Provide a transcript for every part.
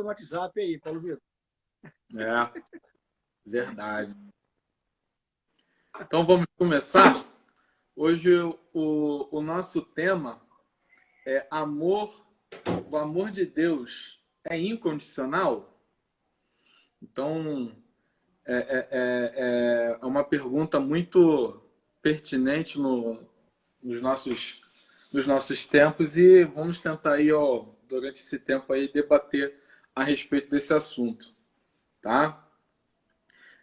no WhatsApp aí, Paulo Vitor. É, verdade. Então vamos começar. Hoje o nosso tema é amor. O amor de Deus é incondicional? Então é uma pergunta muito pertinente nos nossos tempos e vamos tentar aí, ó, durante esse tempo aí, debater a respeito desse assunto, tá?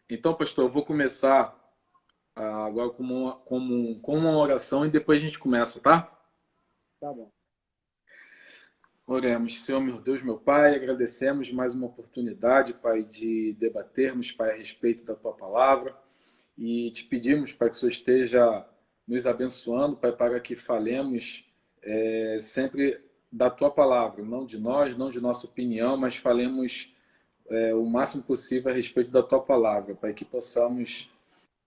Então, pastor, eu vou começar agora com uma oração e depois a gente começa, tá? Tá bom. Oremos. Senhor, meu Deus, meu Pai, agradecemos mais uma oportunidade, Pai, de debatermos, Pai, a respeito da Tua palavra e te pedimos, Pai, que o Senhor esteja nos abençoando, Pai, para que falemos sempre da Tua palavra, não de nós, não de nossa opinião, mas falemos o máximo possível a respeito da Tua palavra, Pai, que possamos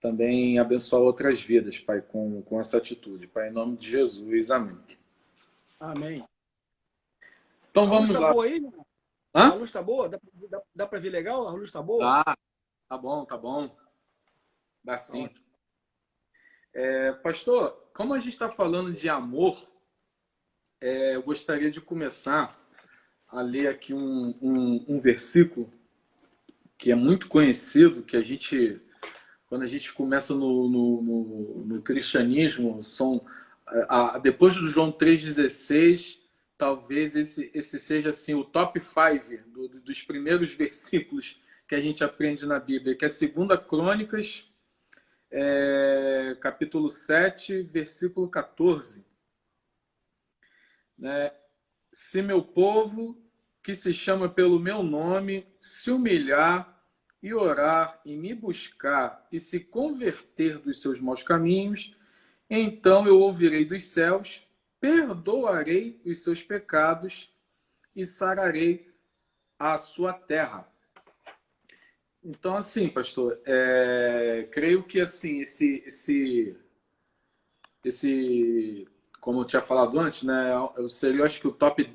também abençoar outras vidas, Pai, com essa atitude. Pai, em nome de Jesus, amém. Amém. Então A luz vamos tá lá. boa aí? A Hã? luz tá boa? Dá para ver legal? A luz tá boa? Tá, tá bom, tá bom. Dá sim. Ótimo. Pastor, como a gente está falando de amor, eu gostaria de começar a ler aqui um versículo que é muito conhecido, que quando a gente começa no cristianismo, depois do João 3,16, talvez esse seja assim, o top 5 dos primeiros versículos que a gente aprende na Bíblia, que é 2 Crônicas, capítulo 7, versículo 14. Né? Se meu povo, que se chama pelo meu nome, se humilhar e orar e me buscar e se converter dos seus maus caminhos, então eu ouvirei dos céus, perdoarei os seus pecados e sararei a sua terra. Então, assim, pastor, creio que assim esse, como eu tinha falado antes, né, seria, acho que o top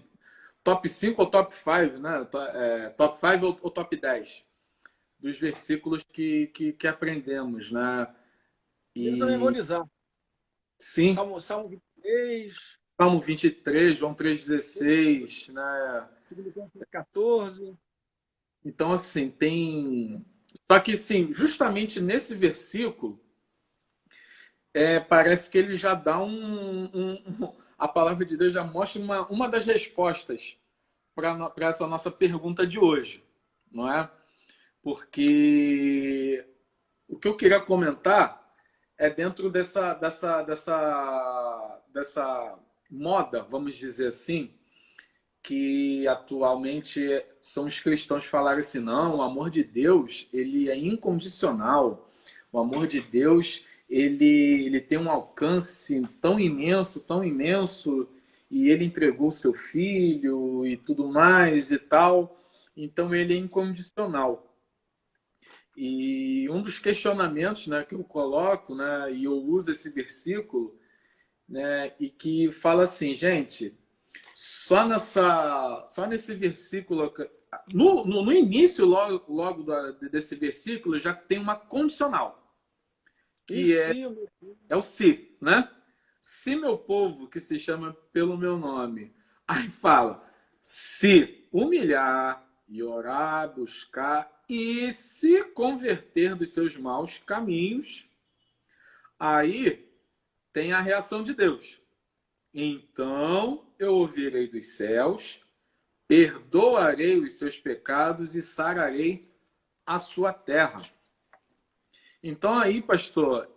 5 ou top 5, né? Top 5 ou top 10 dos versículos que aprendemos, né? Deus a E memorizar. sim, Salmo 23, Salmo 23, João 3,16, né? 2 Coríntios 14. Então, assim, tem. Só que, sim, justamente nesse versículo, parece que ele já dá a palavra de Deus já mostra uma das respostas para essa nossa pergunta de hoje, não é? Porque o que eu queria comentar é dentro dessa moda, vamos dizer assim, que atualmente são os cristãos falarem assim, não, o amor de Deus, ele é incondicional. O amor de Deus, ele tem um alcance tão imenso, e ele entregou o seu filho e tudo mais e tal. Então ele é incondicional. E um dos questionamentos, né, que eu coloco, né, e eu uso esse versículo, né, e que fala assim, gente, só nesse versículo, no início logo desse versículo, já tem uma condicional, E que se é o se, né? Se meu povo, que se chama pelo meu nome, aí fala, se humilhar e orar, buscar e se converter dos seus maus caminhos, aí tem a reação de Deus. Então eu ouvirei dos céus, perdoarei os seus pecados e sararei a sua terra. Então aí, pastor,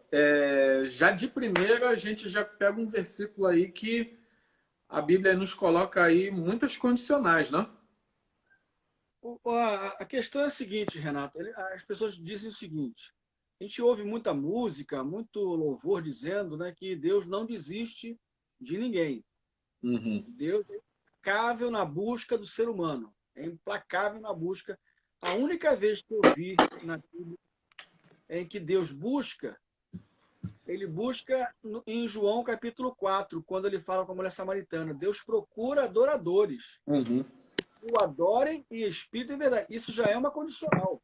já de primeira a gente já pega um versículo aí que a Bíblia nos coloca aí muitas condicionais, né? a questão é a seguinte, Renato. As pessoas dizem o seguinte: a gente ouve muita música, muito louvor dizendo, né, que Deus não desiste de ninguém. Uhum. Deus é implacável na busca do ser humano. É implacável na busca. A única vez que eu vi na Bíblia em que Deus busca, ele busca em João capítulo 4, quando ele fala com a mulher samaritana. Deus procura adoradores. Uhum. o adorem em espírito e em verdade. Isso já é uma condicional.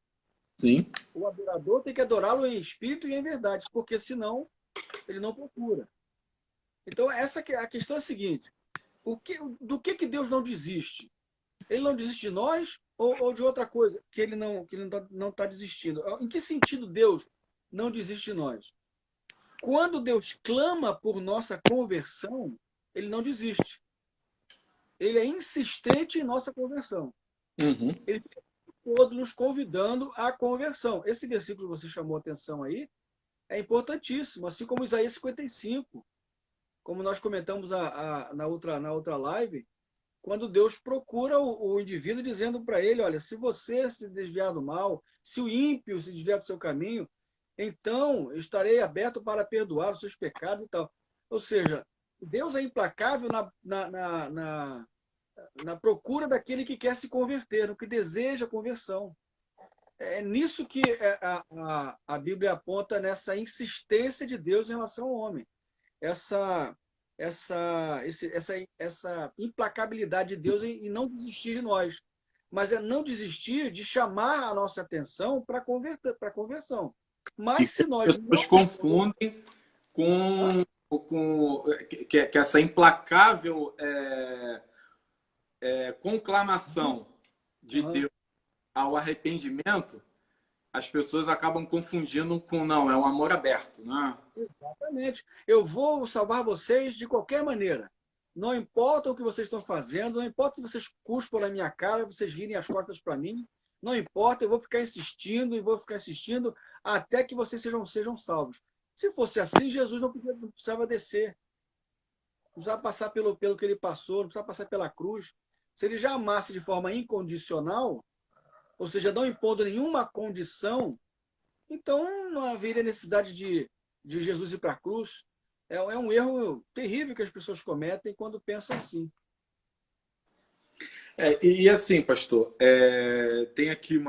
Sim. O adorador tem que adorá-lo em espírito e em verdade, porque senão ele não procura. Então, a questão é a seguinte: do que Deus não desiste? Ele não desiste de nós ou de outra coisa que ele não tá desistindo? Em que sentido Deus não desiste de nós? Quando Deus clama por nossa conversão, ele não desiste. Ele é insistente em nossa conversão. Uhum. Ele está todo nos convidando à conversão. Esse versículo que você chamou a atenção aí é importantíssimo, assim como Isaías 55, como nós comentamos na outra live, quando Deus procura o indivíduo dizendo para ele, olha, se você se desviar do mal, se o ímpio se desviar do seu caminho, então estarei aberto para perdoar os seus pecados e tal. Ou seja, Deus é implacável na procura daquele que quer se converter, no que deseja a conversão. É nisso que a Bíblia aponta, nessa insistência de Deus em relação ao homem. Essa, essa implacabilidade de Deus em não desistir de nós. Mas é não desistir de chamar a nossa atenção para a conversão. E Mas que se as nós pessoas não... confundem com que essa implacável conclamação de Uhum. Deus ao arrependimento, as pessoas acabam confundindo com, não, é um amor aberto, né? Exatamente. Eu vou salvar vocês de qualquer maneira. Não importa o que vocês estão fazendo, não importa se vocês cuspam na minha cara, vocês virem as costas para mim, não importa, eu vou ficar insistindo e vou ficar insistindo até que vocês sejam salvos. Se fosse assim, Jesus não precisava descer, não precisava passar pelo que ele passou, não precisava passar pela cruz. Se ele já amasse de forma incondicional, ou seja, não impondo nenhuma condição, então não haveria necessidade de Jesus ir para a cruz. É um erro terrível que as pessoas cometem quando pensam assim. E assim, pastor, tem aqui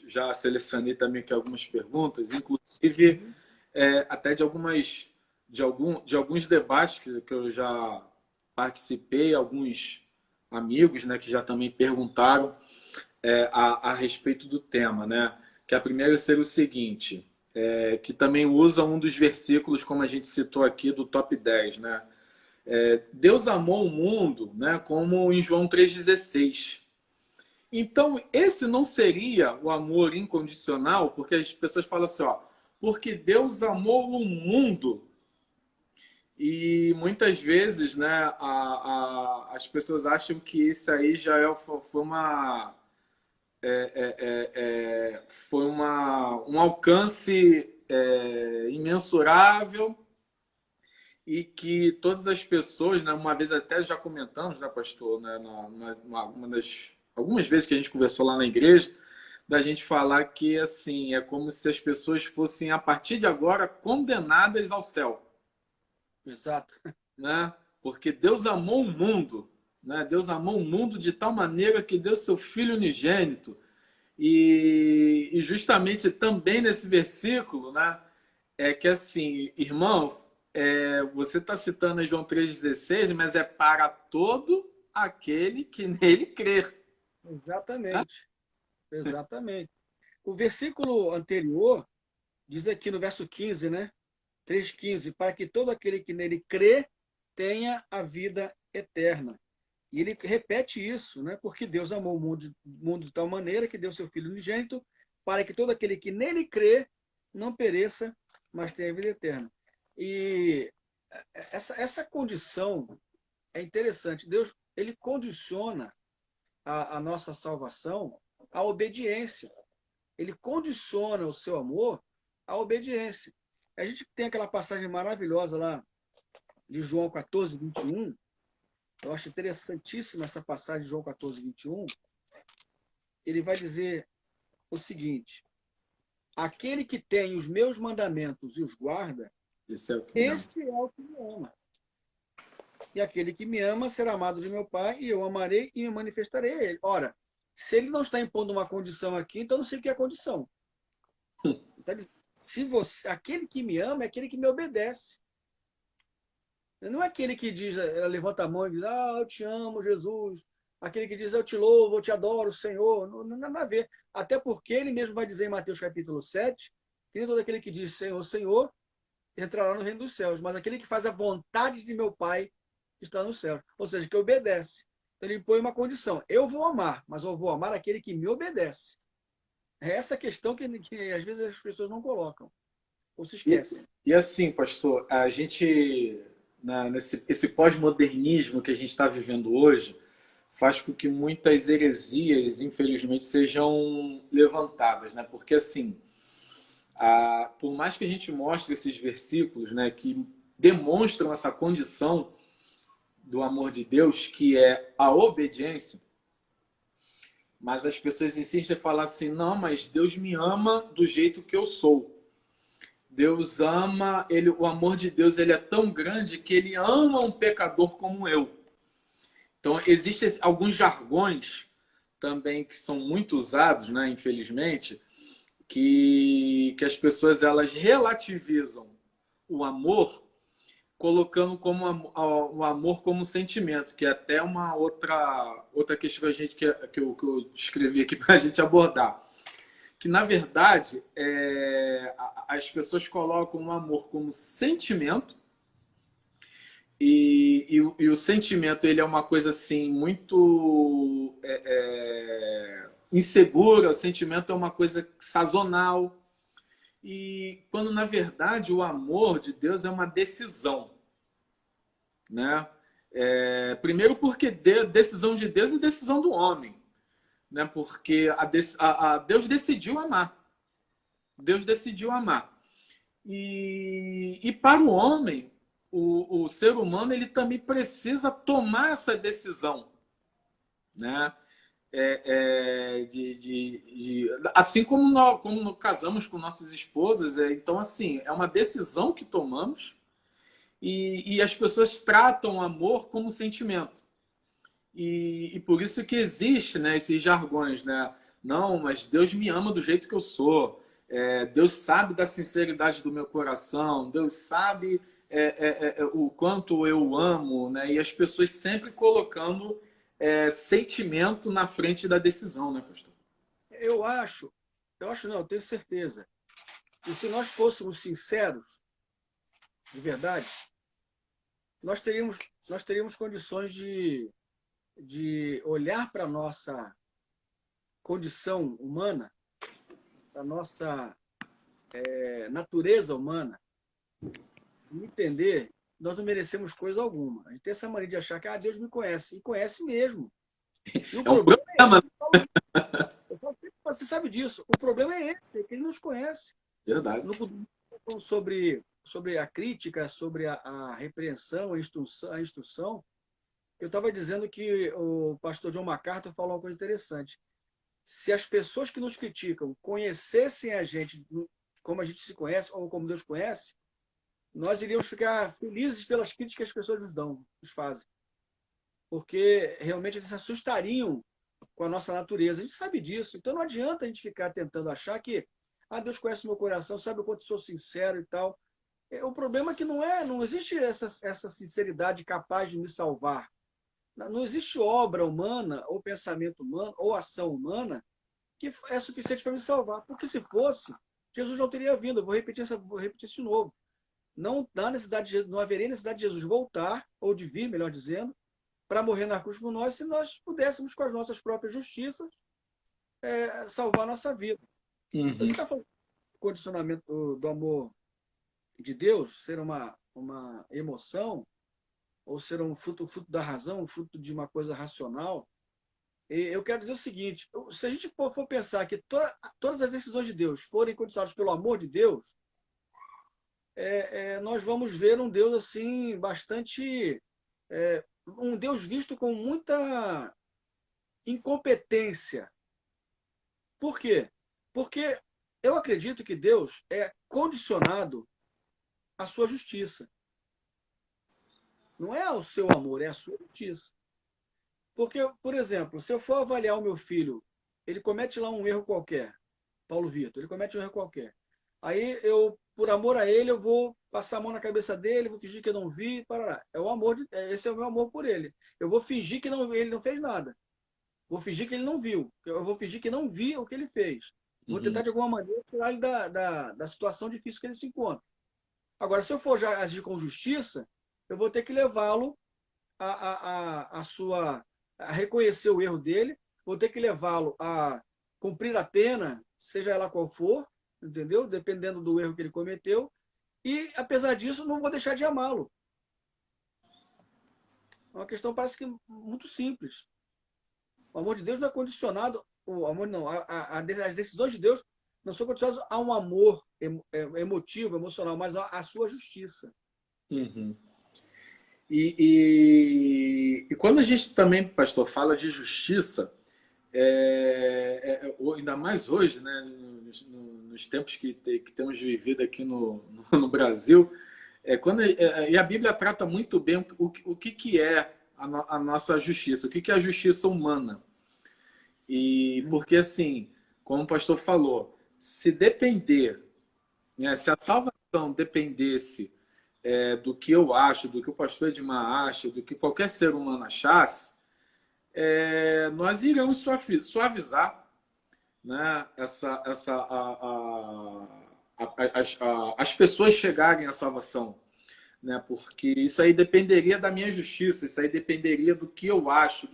já selecionei também aqui algumas perguntas, inclusive até de alguns debates que eu já participei, alguns amigos, né, que já também perguntaram a respeito do tema, né? Que a primeira seria o seguinte, que também usa um dos versículos, como a gente citou aqui, do top 10, né? Deus amou o mundo, né, como em João 3,16. Então, esse não seria o amor incondicional, porque as pessoas falam assim, ó, porque Deus amou o mundo. E muitas vezes, né, as pessoas acham que isso aí já foi um alcance imensurável e que todas as pessoas, né, uma vez até já comentamos, né, pastor, né, algumas vezes que a gente conversou lá na igreja, da gente falar que assim é como se as pessoas fossem a partir de agora condenadas ao céu, Exato. né? Porque Deus amou o mundo, né? Deus amou o mundo de tal maneira que deu seu Filho unigênito. E justamente também nesse versículo, né, é que assim, irmão, você está citando em João 3,16, mas é para todo aquele que nele crer. Né? Exatamente. Exatamente. O versículo anterior diz aqui no verso 15, né? 3,15, para que todo aquele que nele crê tenha a vida eterna. E ele repete isso, né? Porque Deus amou o mundo de tal maneira que deu seu Filho unigênito para que todo aquele que nele crê não pereça, mas tenha a vida eterna. E essa condição é interessante. Deus, ele condiciona a nossa salvação à obediência. Ele condiciona o seu amor à obediência. A gente tem aquela passagem maravilhosa lá de João 14, 21. Eu acho interessantíssima essa passagem de João 14, 21. Ele vai dizer o seguinte: aquele que tem os meus mandamentos e os guarda, Esse é o que me ama. esse é o que me ama. E aquele que me ama será amado de meu Pai, e eu amarei e me manifestarei a ele. Ora, se ele não está impondo uma condição aqui, então não sei o que é a condição. Então, se aquele que me ama é aquele que me obedece. Não é aquele que diz, levanta a mão e diz, eu te amo, Jesus. aquele que diz eu te louvo, eu te adoro, Senhor, não nada a ver. Até porque ele mesmo vai dizer em Mateus capítulo 7, que nem todo aquele que diz Senhor, Senhor, entrará no reino dos céus, mas aquele que faz a vontade de meu Pai está no céu. Ou seja, que obedece. Então ele impõe uma condição. Eu vou amar, mas eu vou amar aquele que me obedece. É essa questão que às vezes as pessoas não colocam, ou se esquecem. E assim, pastor, a gente, nesse esse pós-modernismo que a gente está vivendo hoje, faz com que muitas heresias, infelizmente, sejam levantadas, né? Porque assim, por mais que a gente mostre esses versículos, né, que demonstram essa condição do amor de Deus, que é a obediência, mas as pessoas insistem em falar assim, não, mas Deus me ama do jeito que eu sou. Deus ama, o amor de Deus ele é tão grande que ele ama um pecador como eu. Então, existem alguns jargões também que são muito usados, né, infelizmente, que as pessoas elas relativizam o amor colocando como o amor como sentimento, que é até uma outra questão que eu escrevi aqui para a gente abordar. Que, na verdade, as pessoas colocam o amor como sentimento e o sentimento ele é uma coisa assim muito insegura, o sentimento é uma coisa sazonal. E quando, na verdade, o amor de Deus é uma decisão, né? Primeiro porque decisão de Deus e decisão do homem, né? Porque Deus decidiu amar. Deus decidiu amar. E para o homem, o ser humano, ele também precisa tomar essa decisão, né? Assim como nós casamos com nossas esposas, então assim, é uma decisão que tomamos e as pessoas tratam o amor como sentimento. E por isso que existe, né, esses jargões, né? Não, mas Deus me ama do jeito que eu sou. Deus sabe da sinceridade do meu coração. Deus sabe o quanto eu amo, né? E as pessoas sempre colocando sentimento na frente da decisão, né, pastor? Eu acho não, eu tenho certeza. E se nós fôssemos sinceros, de verdade, nós teríamos condições de olhar para a nossa condição humana, para a nossa natureza humana, e entender que nós não merecemos coisa alguma. A gente tem essa mania de achar que Deus me conhece, e conhece mesmo. E o É um problema problema, você sabe disso, o problema é esse, é que ele nos conhece. verdade. Sobre a crítica, sobre a repreensão, a instrução, eu estava dizendo que o pastor John MacArthur falou uma coisa interessante. Se as pessoas que nos criticam conhecessem a gente como a gente se conhece, ou como Deus conhece, nós iríamos ficar felizes pelas críticas que as pessoas nos fazem. Porque realmente eles se assustariam com a nossa natureza. A gente sabe disso. Então não adianta a gente ficar tentando achar que Deus conhece o meu coração, sabe o quanto sou sincero e tal. O problema é que não existe essa sinceridade capaz de me salvar. Não existe obra humana, ou pensamento humano, ou ação humana que é suficiente para me salvar. Porque se fosse, Jesus não teria vindo. Eu vou repetir isso de novo. Não haveria necessidade de Jesus voltar, ou de vir, melhor dizendo, para morrer na cruz por nós, se nós pudéssemos, com as nossas próprias justiças, salvar a nossa vida. Uhum. Você está falando do condicionamento do amor de Deus ser uma emoção, ou ser um fruto da razão, um fruto de uma coisa racional. E eu quero dizer o seguinte, se a gente for pensar que todas as decisões de Deus forem condicionadas pelo amor de Deus, nós vamos ver um Deus assim bastante... um Deus visto com muita incompetência. Por quê? Porque eu acredito que Deus é condicionado à sua justiça. Não é ao seu amor, é à sua justiça. Porque, por exemplo, se eu for avaliar o meu filho, ele comete lá um erro qualquer, Paulo Vitor, ele comete um erro qualquer. Aí eu, por amor a ele, eu vou passar a mão na cabeça dele, vou fingir que eu não vi, parará. Esse é o meu amor por ele. Eu vou fingir que ele não fez nada. Vou fingir que ele não viu. Eu vou fingir que não vi o que ele fez. Vou tentar, de alguma maneira, tirar ele da situação difícil que ele se encontra. Agora, se eu for já agir com justiça, eu vou ter que levá-lo a reconhecer o erro dele, vou ter que levá-lo a cumprir a pena, seja ela qual for, entendeu? Dependendo do erro que ele cometeu. E, apesar disso, não vou deixar de amá-lo. É uma questão, parece que, muito simples. O amor de Deus não é condicionado, o amor não, as decisões de Deus não são condicionadas a um amor emotivo, emocional, mas à sua justiça. Uhum. E quando a gente também, pastor, fala de justiça, ainda mais hoje, né, nos tempos que temos vivido aqui no Brasil, e a Bíblia trata muito bem o que é a nossa justiça, o que é a justiça humana. E porque, assim, como o pastor falou, se depender, né, se a salvação dependesse do que eu acho, do que o pastor Edmar acha, do que qualquer ser humano achasse, nós iríamos suavizar, né, as pessoas chegarem à salvação. Né, porque isso aí dependeria da minha justiça, isso aí dependeria do que eu acho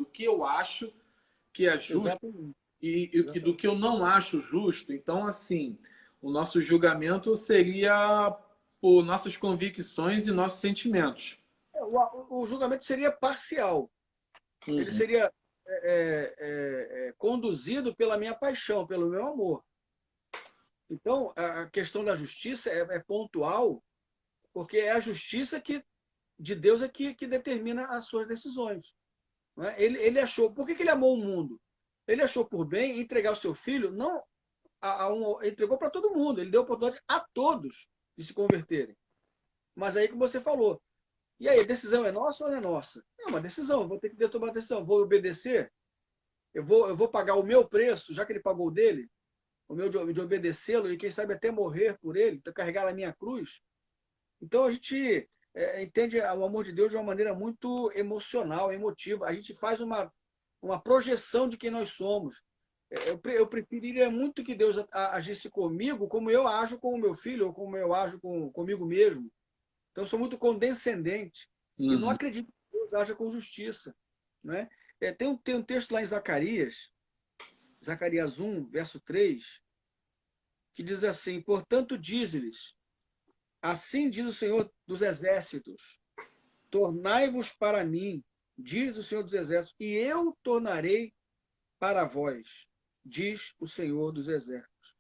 que é justo e do que eu não acho justo. Então, assim, o nosso julgamento seria por nossas convicções e nossos sentimentos. O julgamento seria parcial. Ele seria conduzido pela minha paixão, pelo meu amor. Então, a questão da justiça é pontual, porque é a justiça de Deus que determina as suas decisões. Não é? Ele achou... Por que ele amou o mundo? Ele achou por bem entregar o seu filho, não entregou para todo mundo, ele deu oportunidade a todos de se converterem. Mas aí, como você falou, e aí, a decisão é nossa ou não é nossa? É uma decisão, eu vou ter que tomar uma decisão. Vou obedecer? Eu vou pagar o meu preço, já que ele pagou o dele, o meu de obedecê-lo e, quem sabe, até morrer por ele, carregar a minha cruz. Então, a gente entende o amor de Deus de uma maneira muito emocional, emotiva. A gente faz uma projeção de quem nós somos. Eu preferiria muito que Deus agisse comigo como eu ajo com o meu filho, ou como eu ajo comigo mesmo. Então, eu sou muito condescendente e não acredito que Deus haja com justiça. Né? Tem um texto lá em Zacarias 1, verso 3, que diz assim: portanto, diz-lhes, assim diz o Senhor dos Exércitos, tornai-vos para mim, diz o Senhor dos Exércitos, e eu tornarei para vós, diz o Senhor dos Exércitos.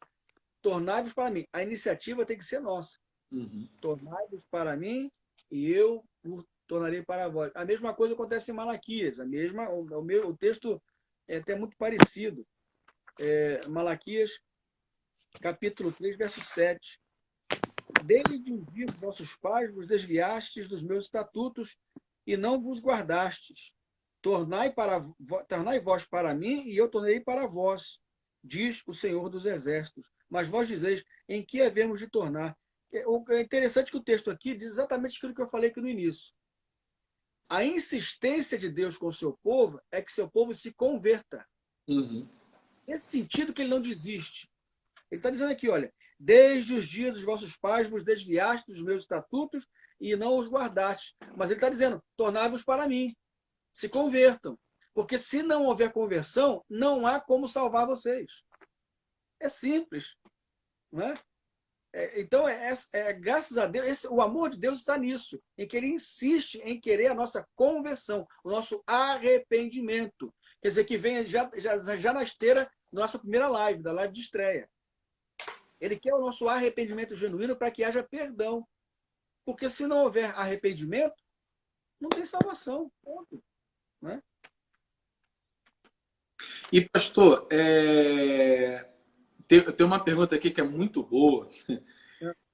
Tornai-vos para mim. A iniciativa tem que ser nossa. Tornai-vos para mim e eu o tornarei para vós. A mesma coisa acontece em Malaquias. O texto é até muito parecido. Malaquias, capítulo 3, verso 7. Desde o dia dos vossos pais vos desviastes dos meus estatutos e não vos guardastes. Tornai vós para mim e eu tornarei para vós, diz o Senhor dos Exércitos. Mas vós dizeis, em que havemos de tornar? É interessante que o texto aqui diz exatamente aquilo que eu falei aqui no início. A insistência de Deus com o seu povo é que seu povo se converta. Nesse sentido que ele não desiste. Ele está dizendo aqui, olha, desde os dias dos vossos pais vos desviastes dos meus estatutos e não os guardastes. Mas ele está dizendo, tornai-vos para mim. Se convertam. Porque se não houver conversão, não há como salvar vocês. É simples. Não é? Então, graças a Deus, o amor de Deus está nisso, em que ele insiste em querer a nossa conversão, o nosso arrependimento. Quer dizer, que vem já na esteira da nossa primeira live, da live de estreia. Ele quer o nosso arrependimento genuíno para que haja perdão. Porque se não houver arrependimento, não tem salvação. Ponto. Né? E, pastor, tem uma pergunta aqui que é muito boa.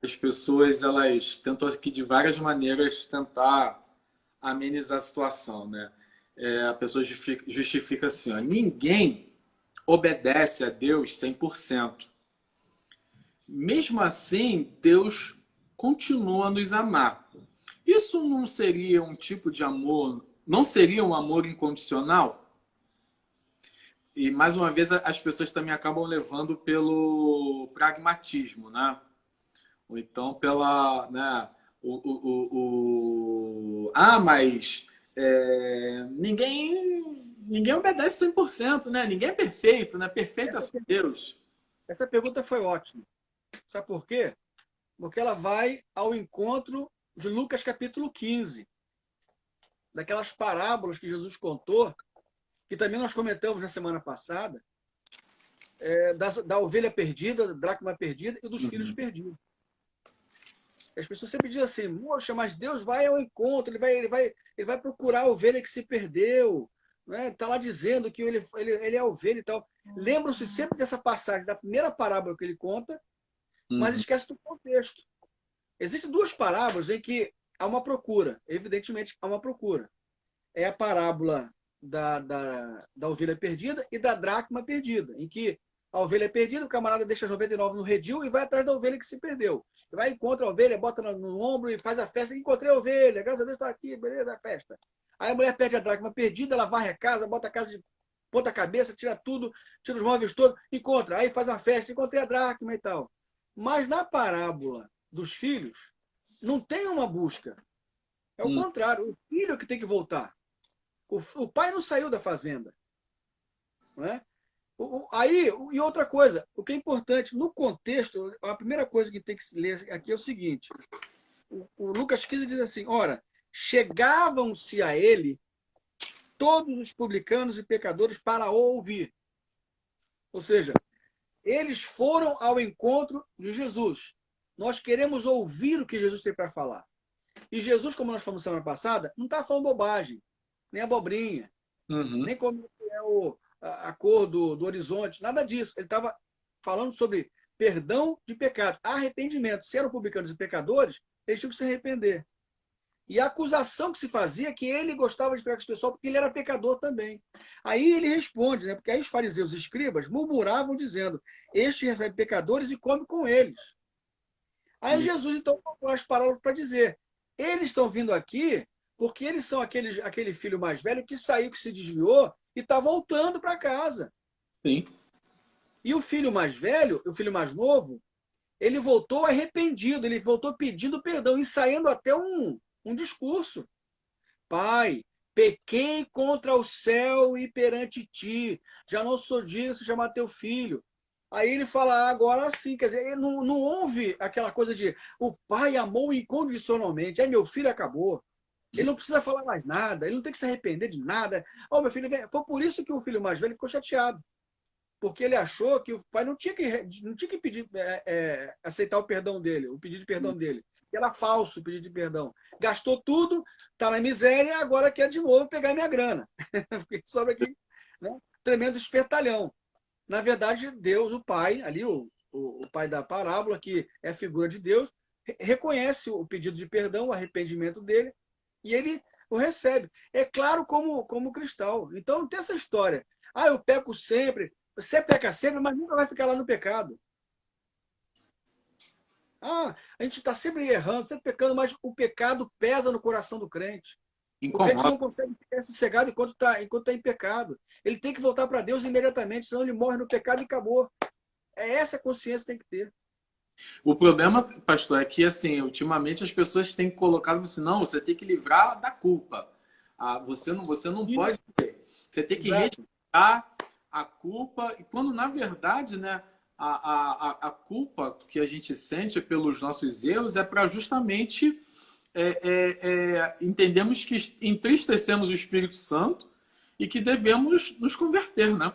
As pessoas, elas tentam aqui de várias maneiras tentar amenizar a situação, né? A pessoa justifica assim, ó, ninguém obedece a Deus 100%. Mesmo assim, Deus continua a nos amar. Isso não seria um tipo de amor, não seria um amor incondicional? E mais uma vez as pessoas também acabam levando pelo pragmatismo, né? Ou então pela, né? Mas ninguém obedece 100%, né? Ninguém é perfeito, né? Perfeito é Essa, só Deus. essa pergunta foi ótima. Sabe por quê? Porque ela vai ao encontro de Lucas capítulo 15, daquelas parábolas que Jesus contou, que também nós comentamos na semana passada, da ovelha perdida, da dracma perdida e dos filhos Uhum. perdidos. As pessoas sempre dizem assim, poxa, mas Deus vai ao encontro, ele vai procurar a ovelha que se perdeu. Né? Está lá dizendo que ele é a ovelha e tal. Lembram-se sempre dessa passagem, da primeira parábola que ele conta, mas Uhum. esquece do contexto. Existem duas parábolas em que há uma procura, evidentemente há uma procura. É a parábola da ovelha perdida e da dracma perdida, em que a ovelha é perdida, o camarada deixa as 99 no redil e vai atrás da ovelha que se perdeu. Vai, encontra a ovelha, bota no ombro e faz a festa. Encontrei a ovelha, graças a Deus está aqui, beleza, a festa. Aí a mulher perde a dracma perdida, ela varre a casa, bota a casa de ponta cabeça, tira tudo, tira os móveis todos, encontra. Aí faz uma festa, encontrei a dracma e tal. Mas na parábola dos filhos, não tem uma busca. É o Uhum. contrário, o filho que tem que voltar. O pai não saiu da fazenda. Não é? Aí, e outra coisa, o que é importante, no contexto, a primeira coisa que tem que se ler aqui é o seguinte: o Lucas 15 diz assim: ora, chegavam-se a ele todos os publicanos e pecadores para ouvir. Ou seja, eles foram ao encontro de Jesus. Nós queremos ouvir o que Jesus tem para falar. E Jesus, como nós falamos semana passada, não está falando bobagem, nem abobrinha, Uhum. nem como é a cor do horizonte, nada disso. Ele estava falando sobre perdão de pecado, arrependimento. Se eram publicanos e pecadores, eles tinham que se arrepender. E a acusação que se fazia é que ele gostava de ficar com esse pessoal porque ele era pecador também. Aí ele responde, né? Porque aí os fariseus e escribas murmuravam dizendo: este recebe pecadores e come com eles. Aí E- Jesus então colocou as palavras para dizer: eles estão vindo aqui porque eles são aquele filho mais velho que saiu, que se desviou e está voltando para casa. Sim. E o filho mais velho, o filho mais novo, ele voltou arrependido, ele voltou pedindo perdão, ensaiando até um discurso. Pai, pequei contra o céu e perante ti, já não sou digno de chamar teu filho. Aí ele fala, agora sim, quer dizer, não houve aquela coisa de o pai amou incondicionalmente, aí meu filho acabou. Ele não precisa falar mais nada, ele não tem que se arrepender de nada. Oh, meu filho, foi por isso que o filho mais velho ficou chateado, porque ele achou que o pai não tinha que pedir, aceitar o perdão dele, o pedido de perdão dele. Era falso o pedido de perdão. Gastou tudo, está na miséria, agora quer de novo pegar minha grana. Porque sobra aqui, né? Tremendo espertalhão. Na verdade, Deus, o pai, ali o pai da parábola, que é a figura de Deus, reconhece o pedido de perdão, o arrependimento dele, e ele o recebe. É claro como cristal. Então não tem essa história. Ah, eu peco sempre. Você peca sempre, mas nunca vai ficar lá no pecado. Ah, a gente está sempre errando, sempre pecando, mas o pecado pesa no coração do crente. O crente Incomoda. não consegue ficar sossegado enquanto tá em pecado. Ele tem que voltar para Deus imediatamente, senão ele morre no pecado e acabou. É essa consciência que tem que ter. O problema, pastor, é que assim, ultimamente as pessoas têm colocado assim, não, você tem que livrar da culpa. Ah, você não pode. Isso, Você tem que exato. rejeitar a culpa, e quando na verdade, né, a culpa que a gente sente pelos nossos erros é para justamente entendemos que entristecemos o Espírito Santo e que devemos nos converter, né?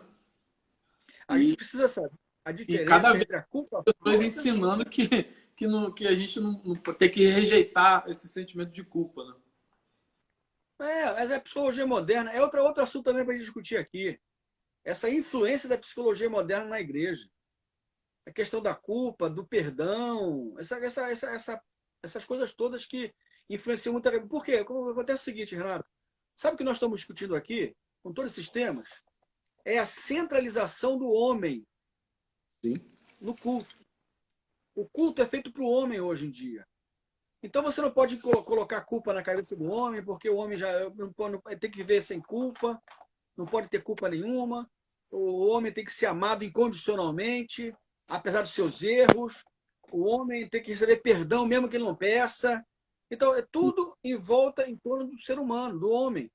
A gente E, precisa saber a e cada diferença vez entre a culpa pessoas nossa. ensinando que a gente não tem que rejeitar esse sentimento de culpa, né? Mas é a psicologia moderna. É outro assunto também para a gente discutir aqui. Essa influência da psicologia moderna na igreja. A questão da culpa, do perdão, essas coisas todas que influenciam muito. Por quê? Acontece o seguinte, Renato. Sabe o que nós estamos discutindo aqui, com todos esses temas? É a centralização do homem Sim. no culto. O culto é feito para o homem hoje em dia. Então você não pode colocar culpa na cabeça do homem, porque o homem já tem que viver sem culpa, não pode ter culpa nenhuma. o homem tem que ser amado incondicionalmente, apesar dos seus erros, o homem tem que receber perdão mesmo que ele não peça. Então, é tudo em volta, em torno do ser humano, do homem.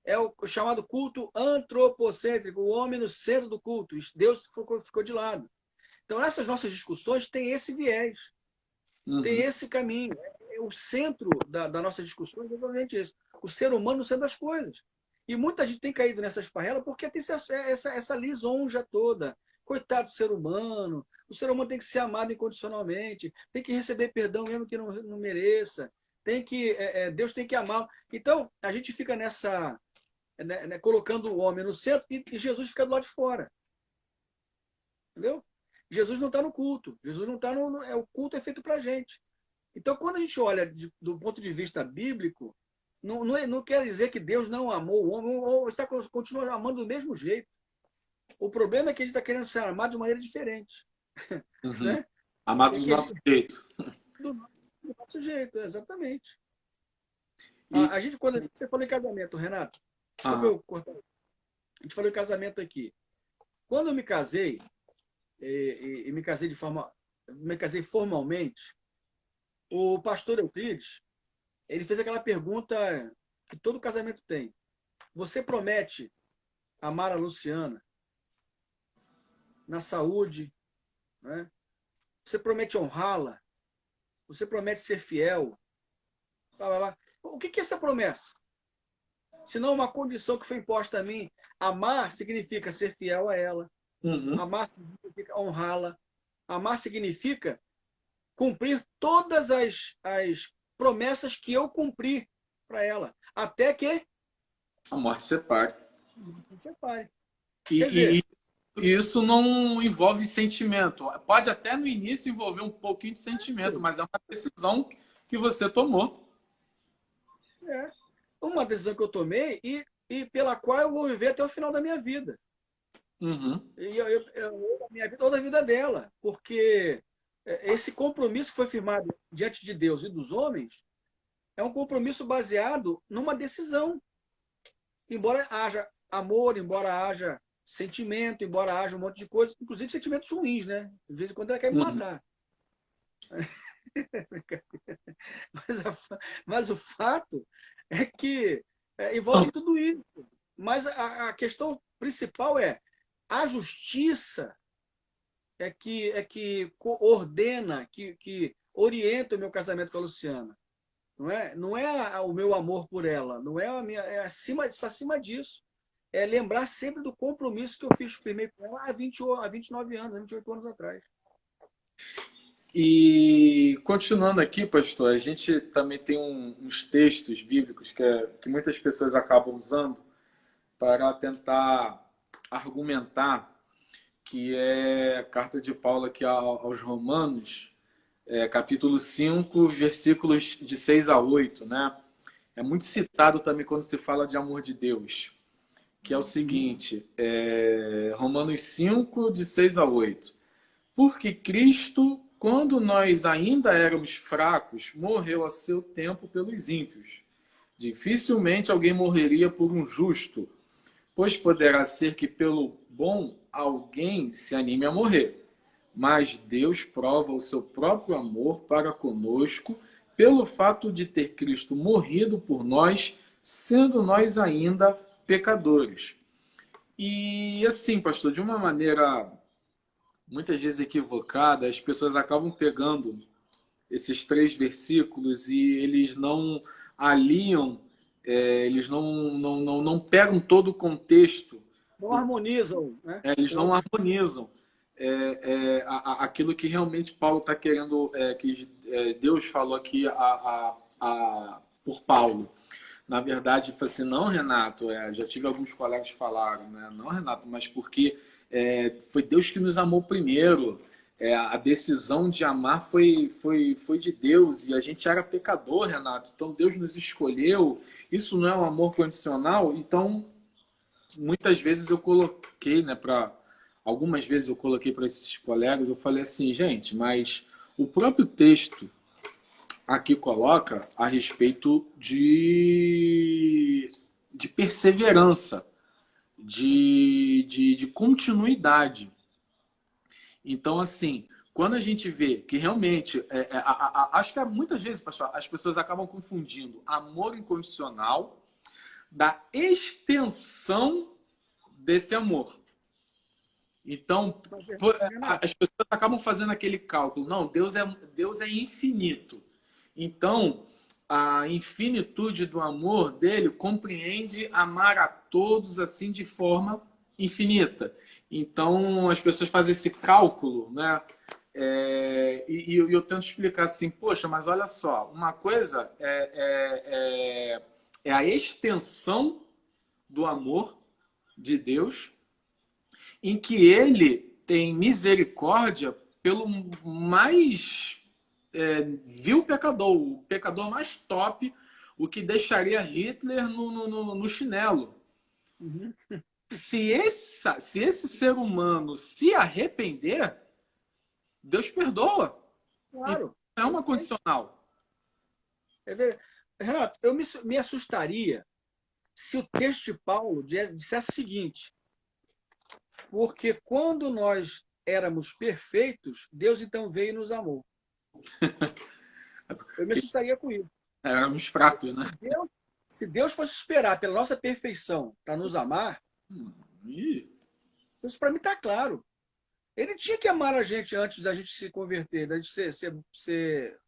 É o chamado culto antropocêntrico, o homem no centro do culto. Deus ficou de lado. Então, essas nossas discussões têm esse viés, têm esse caminho. O centro da nossa discussão é exatamente isso. O ser humano no centro das coisas. E muita gente tem caído nessa esparrela porque tem essa lisonja toda. Coitado do ser humano. O ser humano tem que ser amado incondicionalmente, tem que receber perdão mesmo que não mereça. Deus tem que amar. Então, a gente fica nessa, colocando o homem no centro e Jesus fica do lado de fora. Entendeu? Jesus não está no culto. Jesus não está no. O culto é feito para a gente. Então, quando a gente olha do ponto de vista bíblico, não quer dizer que Deus não amou o homem, ou está continua amando do mesmo jeito. O problema é que a gente está querendo ser amado de maneira diferente. Né? Amado do nosso jeito. Do nosso jeito, exatamente. E... Quando você falou em casamento, Renato, desculpa eu cortar. A gente falou em casamento aqui. Quando eu me casei, e me casei formalmente, o pastor Euclides, ele fez aquela pergunta que todo casamento tem. Você promete amar a Luciana na saúde, né? Você promete honrá-la? Você promete ser fiel? Blá, blá, blá. O que é essa promessa? Se não uma condição que foi imposta a mim. Amar significa ser fiel a ela. Amar significa honrá-la. Amar significa cumprir todas as promessas que eu cumpri para ela. Até que a morte separe. Quer dizer, E isso não envolve sentimento. Pode até no início envolver um pouquinho de sentimento, mas é uma decisão que você tomou. É uma decisão que eu tomei e pela qual eu vou viver até o final da minha vida. E minha vida, toda a vida dela. Porque esse compromisso que foi firmado diante de Deus e dos homens é um compromisso baseado numa decisão. Embora haja amor, embora haja sentimento, embora haja um monte de coisas, inclusive sentimentos ruins, né? De vez em quando ela quer me matar. Mas o fato é que envolve tudo isso. Mas a questão principal é a justiça que ordena, que orienta o meu casamento com a Luciana. Não é o meu amor por ela, não é a minha, está acima disso. É lembrar sempre do compromisso que eu fiz primeiro com ela há 29 anos, 28 anos atrás. E continuando aqui, pastor, a gente também tem uns textos bíblicos que muitas pessoas acabam usando para tentar argumentar, que é a carta de Paulo aqui aos Romanos, capítulo 5, versículos de 6 a 8, né? É muito citado também quando se fala de amor de Deus, que é o seguinte, Romanos 5, de 6 a 8. Porque Cristo, quando nós ainda éramos fracos, morreu a seu tempo pelos ímpios. Dificilmente alguém morreria por um justo, pois poderá ser que pelo bom alguém se anime a morrer. Mas Deus prova o seu próprio amor para conosco pelo fato de ter Cristo morrido por nós, sendo nós ainda pecadores. E assim, pastor, de uma maneira muitas vezes equivocada, as pessoas acabam pegando esses 3 versículos e eles não aliam, eles não pegam todo o contexto. Não harmonizam, né? Eles não harmonizam aquilo que realmente Paulo está querendo, que Deus falou aqui por Paulo. Na verdade, foi assim, não, Renato, já tive alguns colegas que falaram, né? Não, Renato, mas porque foi Deus que nos amou primeiro. A decisão de amar foi de Deus e a gente era pecador, Renato. Então Deus nos escolheu. Isso não é um amor condicional? Então, muitas vezes eu coloquei, né, algumas vezes eu coloquei para esses colegas, eu falei assim, gente, mas o próprio texto aqui coloca a respeito de perseverança. de continuidade. Então, assim, quando a gente vê que realmente, acho que muitas vezes, pessoal, as pessoas acabam confundindo amor incondicional da extensão desse amor. Então, Mas, Renato, as pessoas acabam fazendo aquele cálculo. Não, Deus é infinito. Então, a infinitude do amor dele compreende amar a todos assim de forma infinita. Então, as pessoas fazem esse cálculo, né? E eu tento explicar assim, poxa, mas olha só, uma coisa é a extensão do amor de Deus, em que ele tem misericórdia pelo mais vil pecador, o pecador mais top, o que deixaria Hitler no chinelo. uhum, Se esse ser humano se arrepender, Deus perdoa. Então, claro. é uma condicional. Renato, eu me assustaria se o texto de Paulo dissesse o seguinte: porque quando nós éramos perfeitos, Deus então veio e nos amou. Eu me assustaria com isso. Éramos fracos, né? Se Deus fosse esperar pela nossa perfeição para nos amar, Ih, isso para mim está claro. Ele tinha que amar a gente antes da gente se converter, da gente ser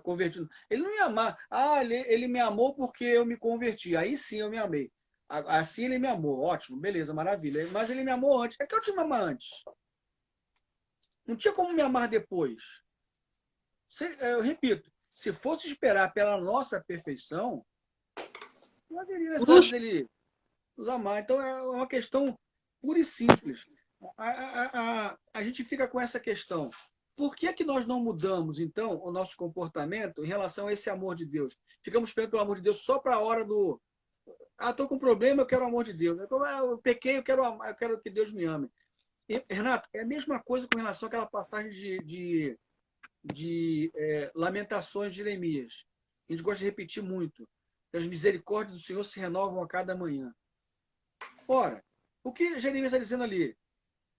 convertido. Ele não ia amar. Ah, ele me amou porque eu me converti. Aí sim eu me amei. Assim ele me amou. Ótimo, beleza, maravilha. Mas ele me amou antes. É que eu tinha que me amar antes. Não tinha como me amar depois. Eu repito, se fosse esperar pela nossa perfeição, não haveria necessidade puxa, dele nos amar. Então é uma questão pura e simples. A gente fica com essa questão. Por que, que nós não mudamos, então, o nosso comportamento em relação a esse amor de Deus? Ficamos esperando pelo amor de Deus só para a hora do. Ah, estou com um problema, eu quero o amor de Deus. Eu pequei, eu quero que Deus me ame. E, Renato, é a mesma coisa com relação àquela passagem de Lamentações de Jeremias. A gente gosta de repetir muito. As misericórdias do Senhor se renovam a cada manhã. Ora, o que Jeremias está dizendo ali?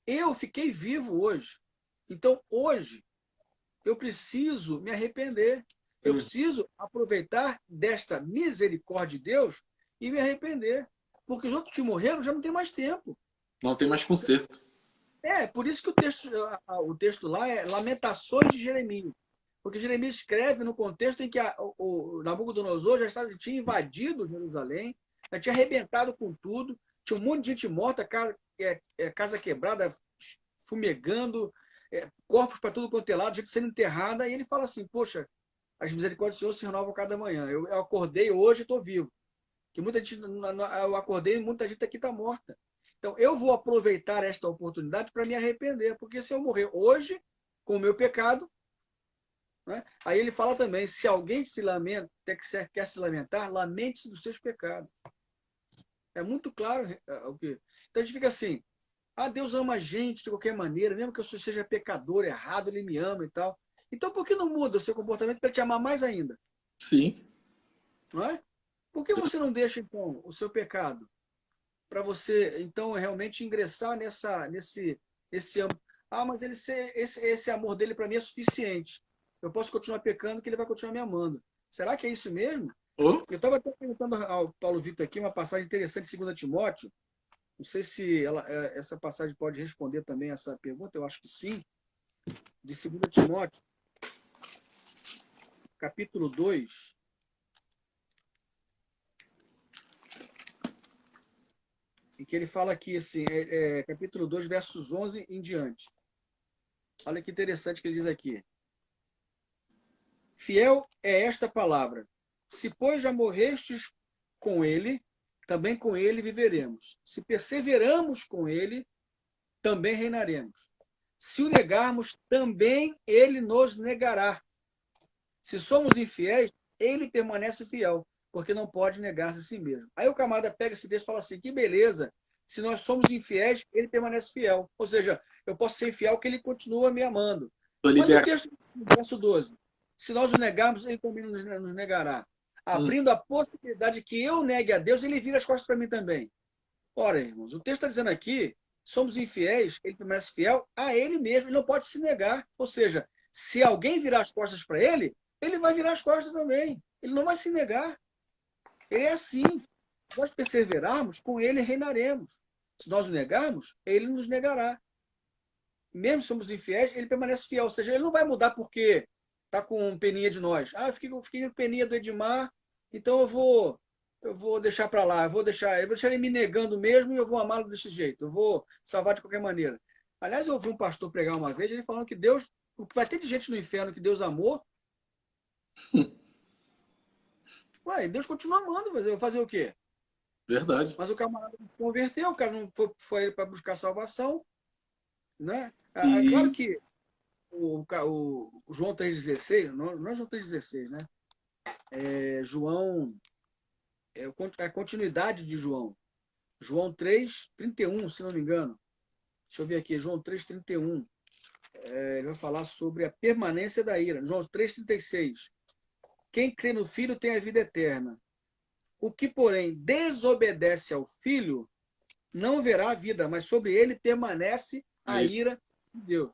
Eu fiquei vivo hoje. Então, hoje, eu preciso me arrepender. Eu preciso aproveitar desta misericórdia de Deus e me arrepender. Porque os outros que morreram já não tem mais tempo. não tem mais conserto. Por isso que o texto lá é Lamentações de Jeremias. Porque Jeremias escreve no contexto em que o Nabucodonosor tinha invadido Jerusalém, já tinha arrebentado com tudo, tinha um monte de gente morta, casa quebrada, fumegando, corpos para tudo quanto é lado, gente sendo enterrada, e ele fala assim, poxa, as misericórdias do Senhor se renovam cada manhã. Eu acordei hoje e estou vivo. Que muita gente, eu acordei e muita gente aqui está morta. Então, eu vou aproveitar esta oportunidade para me arrepender, porque se eu morrer hoje com o meu pecado, né? Aí ele fala também, se alguém se lamenta, quer se lamentar, lamente-se dos seus pecados. É muito claro o que. Então a gente fica assim, Deus ama a gente de qualquer maneira, mesmo que eu seja pecador, errado, ele me ama e tal. Então por que não muda o seu comportamento para te amar mais ainda? Sim. Não é? Por que você não deixa, então, o seu pecado para você, então, realmente ingressar nesse âmbito? Mas esse amor dele para mim é suficiente. Eu posso continuar pecando que ele vai continuar me amando. Será que é isso mesmo? Oh, Eu estava até perguntando ao Paulo Vitor aqui uma passagem interessante de 2 Timóteo. Não sei se essa passagem pode responder também essa pergunta, eu acho que sim. De 2 Timóteo, capítulo 2, em que ele fala aqui, assim, capítulo 2, versos 11 em diante. Olha que interessante que ele diz aqui. Fiel é esta palavra. Se, pois, já morrestes com ele, também com ele viveremos. Se perseveramos com ele, também reinaremos. Se o negarmos, também ele nos negará. Se somos infiéis, ele permanece fiel, porque não pode negar-se a si mesmo. Aí o camarada pega esse texto e fala assim, que beleza, se nós somos infiéis, ele permanece fiel. Ou seja, eu posso ser infiel que ele continua me amando. tô Mas o liberado. texto, verso 12, se nós o negarmos, ele também nos negará. Abrindo a possibilidade que eu negue a Deus, ele vira as costas para mim também. Ora, irmãos, o texto está dizendo aqui, somos infiéis, ele permanece fiel a ele mesmo, ele não pode se negar. Ou seja, se alguém virar as costas para ele, ele vai virar as costas também. Ele não vai se negar. Ele é assim. Se nós perseverarmos, com ele reinaremos. Se nós o negarmos, ele nos negará. Mesmo se somos infiéis, ele permanece fiel. Ou seja, ele não vai mudar porque está com peninha de nós. Ah, eu fiquei com peninha do Edmar, então eu vou deixar para lá. Eu vou deixar ele me negando mesmo e eu vou amá-lo desse jeito. Eu vou salvar de qualquer maneira. Aliás, eu ouvi um pastor pregar uma vez, ele falando que Deus, o que vai ter de gente no inferno que Deus amou, ué, Deus continua amando, mas eu vou fazer o quê? Verdade. Mas o camarada não se converteu, o cara não foi para buscar salvação, né? É claro E que o João 3,16, não é João 3,16, né? João, a continuidade de João. João 3,31, se não me engano. Deixa eu ver aqui, João 3,31. Ele vai falar sobre a permanência da ira. João 3,36. Quem crê no Filho tem a vida eterna. O que, porém, desobedece ao Filho não verá a vida, mas sobre ele permanece a aí, ira de Deus.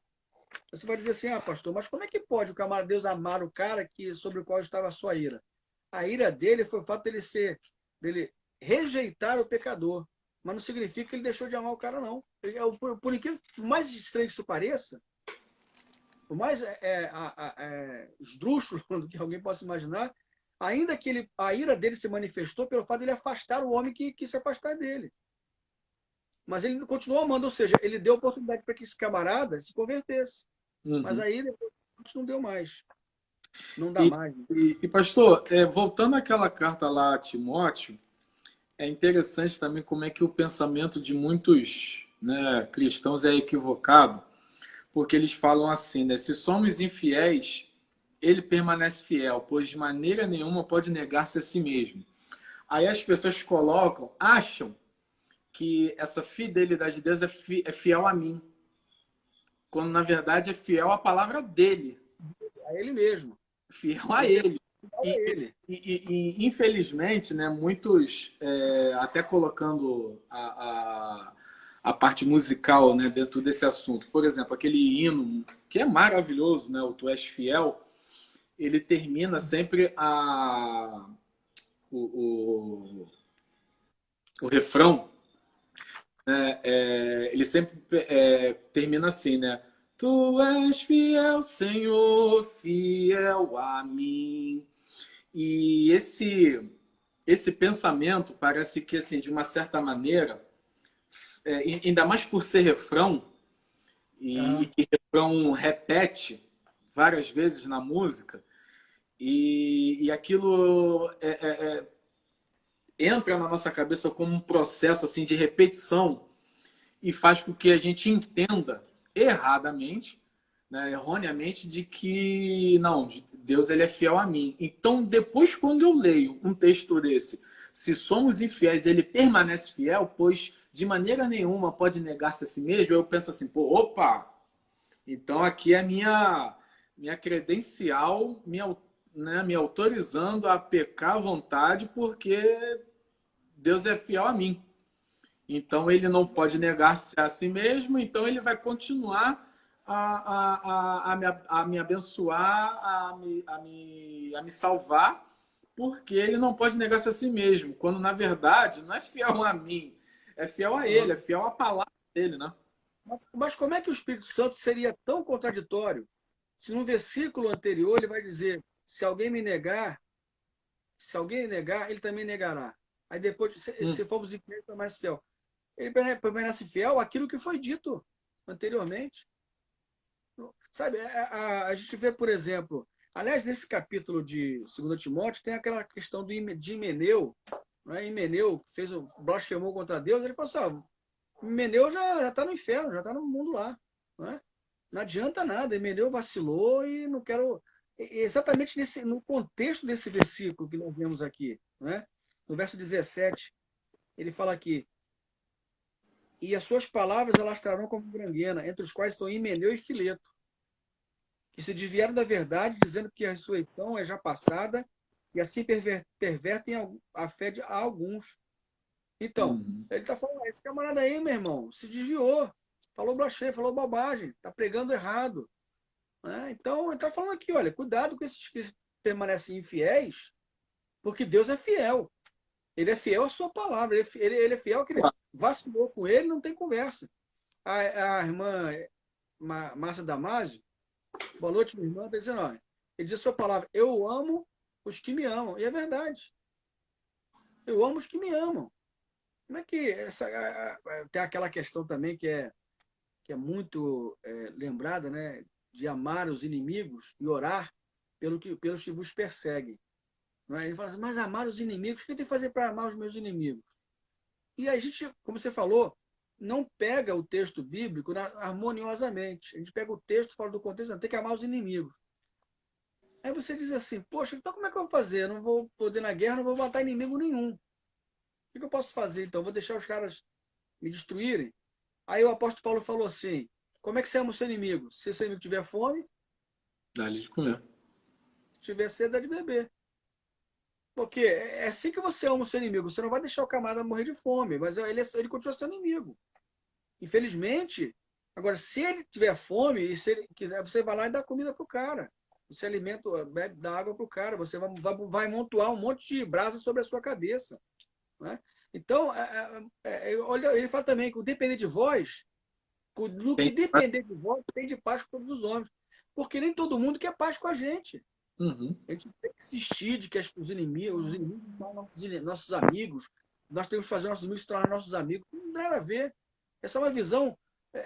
Você vai dizer assim, pastor, mas como é que pode o camarada de Deus amar o cara sobre o qual estava a sua ira? A ira dele foi o fato dele rejeitar o pecador. Mas não significa que ele deixou de amar o cara, não. Por incrível, por mais estranho que isso pareça, por mais esdrúxulo do que alguém possa imaginar, ainda que a ira dele se manifestou pelo fato de ele afastar o homem que quis se afastar dele. Mas ele continuou amando, ou seja, ele deu oportunidade para que esse camarada se convertesse. Mas uhum. aí depois não deu mais. Não dá E, mais. pastor, voltando àquela carta lá a Timóteo, é interessante também como é que o pensamento de muitos, né, cristãos é equivocado, porque eles falam assim, né? Se somos infiéis, ele permanece fiel, pois de maneira nenhuma pode negar-se a si mesmo. Aí as pessoas acham que essa fidelidade de Deus é fiel a mim, quando na verdade é fiel à palavra dele, A ele mesmo. fiel a Ele é ele. fiel a E, ele. infelizmente, né, muitos, até colocando a parte musical, né, dentro desse assunto, por exemplo, aquele hino que é maravilhoso, né, o Tu És Fiel, ele termina sempre o, o refrão, né, ele sempre termina assim, né? Tu és fiel, Senhor, fiel a mim. E esse pensamento parece que, assim, de uma certa maneira, ainda mais por ser refrão, e Ah, que refrão repete várias vezes na música, e aquilo entra na nossa cabeça como um processo assim de repetição e faz com que a gente entenda erradamente, né, erroneamente, de que não, Deus ele é fiel a mim. Então, depois, quando eu leio um texto desse, se somos infiéis, ele permanece fiel, pois de maneira nenhuma pode negar-se a si mesmo, eu penso assim, pô, opa, então aqui é minha credencial, me autorizando a pecar à vontade, porque Deus é fiel a mim. Então ele não pode negar-se a si mesmo, então ele vai continuar a me abençoar, a me salvar, porque ele não pode negar-se a si mesmo, quando na verdade não é fiel a mim, é fiel a ele, é fiel à palavra dele, né? mas como é que o Espírito Santo seria tão contraditório se no versículo anterior ele vai dizer: se alguém negar, ele também negará. Aí depois, se formos infiéis, permanece fiel. Ele permanece fiel àquilo que foi dito anteriormente. Sabe, a gente vê, por exemplo, aliás, nesse capítulo de 2 Timóteo, tem aquela questão de Himeneu, né? Himeneu blasfemou contra Deus, ele falou assim: Himeneu já está no inferno, já está no mundo lá. Né? Não adianta nada, Himeneu vacilou e não quero. Exatamente no contexto desse versículo que nós vemos aqui, né? No verso 17, ele fala aqui: e as suas palavras alastrarão como granguena, entre os quais estão Himeneu e Fileto, que se desviaram da verdade, dizendo que a ressurreição é já passada, e assim pervertem a fé de alguns. Então, ele está falando, esse camarada aí, meu irmão, se desviou, falou blasfêmia, falou bobagem, está pregando errado. Né? Então, ele está falando aqui, olha, cuidado com esses que permanecem infiéis, porque Deus é fiel. Ele é fiel à sua palavra, ele é fiel que ele vacilou com ele, não tem conversa. A irmã Márcia Damasio, boa noite, minha irmã, está dizendo, olha, ele diz a sua palavra, eu amo os que me amam. E é verdade. Eu amo os que me amam. Como é que tem aquela questão também que é muito lembrada, né? De amar os inimigos e orar pelos que vos perseguem. Não é? Ele fala assim, mas amar os inimigos, o que eu tenho que fazer para amar os meus inimigos? E a gente, como você falou, não pega o texto bíblico harmoniosamente. A gente pega o texto, fala do contexto, não, tem que amar os inimigos. Aí você diz assim, poxa, então como é que eu vou fazer? Eu não vou poder na guerra, não vou matar inimigo nenhum. O que eu posso fazer, então? Eu vou deixar os caras me destruírem? Aí o apóstolo Paulo falou assim, como é que você ama o seu inimigo? Se o seu inimigo tiver fome, Dá-lhe de comer. se tiver sede, dá de beber. Porque é assim que você ama o seu inimigo. Você não vai deixar o camarada morrer de fome, mas ele continua sendo inimigo. Infelizmente, agora, se ele tiver fome e se ele quiser, você vai lá e dá comida para o cara. Você alimenta, bebe, dá água para o cara. Você vai montuar um monte de brasa sobre a sua cabeça. Né? Então, olha, ele fala também que depender de vós, no que depender de vós, tem de paz com todos os homens. Porque nem todo mundo quer paz com a gente. Uhum. A gente tem que insistir de que os inimigos são nossos amigos, nós temos que fazer nossos inimigos se tornar nossos amigos. Não tem nada a ver. Essa é uma visão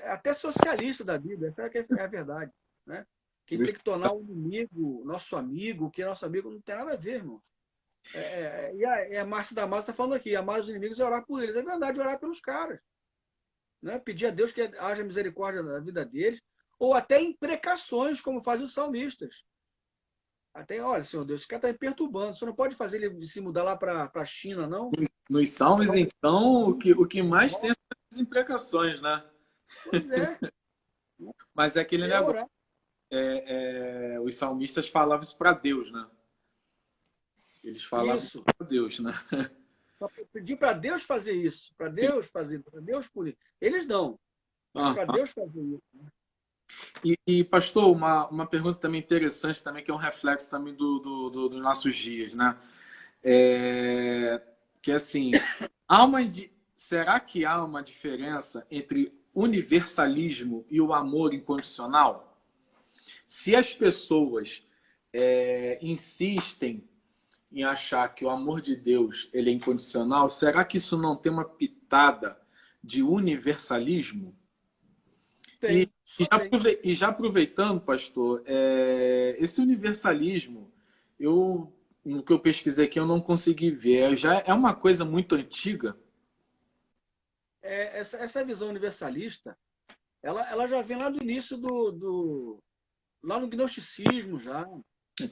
até socialista da vida, essa é a verdade. Né? Quem tem que tornar o inimigo nosso amigo, que é nosso amigo, não tem nada a ver, irmão. E a Márcia Damasio está falando aqui, amar os inimigos é orar por eles. É verdade, orar pelos caras. Né? Pedir a Deus que haja misericórdia na vida deles, ou até imprecações, como fazem os salmistas. Até, olha, Senhor Deus, esse cara está me perturbando. Você não pode fazer ele se mudar lá para a China, não? Nos salmos, então, o que mais tem são as imprecações, né? Pois é. Mas é aquele negócio. Os salmistas falavam isso para Deus, né? Eles falavam isso para Deus, né? Pedir para Deus fazer isso, para Deus fazer, para Deus punir. Eles não, mas para Deus fazer isso. E pastor, uma pergunta também interessante, também, que é um reflexo também dos nossos dias, né? Que assim, será que há uma diferença entre universalismo e o amor incondicional? Se as pessoas insistem em achar que o amor de Deus ele é incondicional, será que isso não tem uma pitada de universalismo? Tem, e já aproveitando, pastor, esse universalismo, no que eu pesquisei aqui, eu não consegui ver. Já é uma coisa muito antiga? Essa visão universalista, ela já vem lá do início lá no gnosticismo já.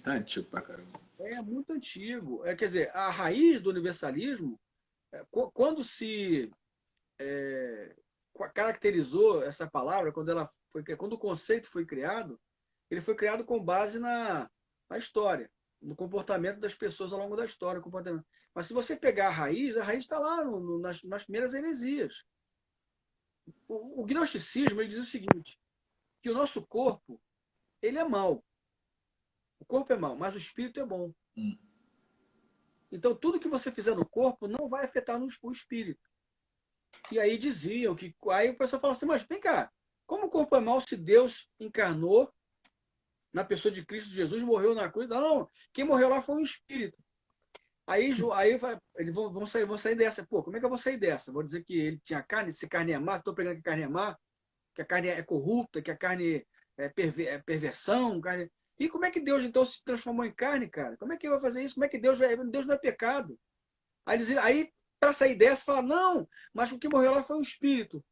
Tá antigo pra caramba. É muito antigo. Quer dizer, a raiz do universalismo, quando se caracterizou essa palavra, quando o conceito foi criado, ele foi criado com base na história, no comportamento das pessoas ao longo da história. Mas se você pegar a raiz está lá nas primeiras heresias. O gnosticismo ele diz o seguinte, que o nosso corpo ele é mau. O corpo é mau, mas o espírito é bom. Então, tudo que você fizer no corpo não vai afetar o espírito. E aí diziam que... Aí o pessoal fala assim, mas vem cá, como o corpo é mau se Deus encarnou na pessoa de Cristo Jesus, morreu na cruz? Não, quem morreu lá foi um espírito. Aí eles vão sair dessa. Pô, como é que eu vou sair dessa? Vou dizer que ele tinha carne, se carne é má, estou pregando que carne é má, que a carne é corrupta, que a carne é perversão. Carne... E como é que Deus, então, se transformou em carne, cara? Como é que eu vou fazer isso? Como é que Deus não é pecado? Aí para sair dessa, fala, não, mas o que morreu lá foi um espírito.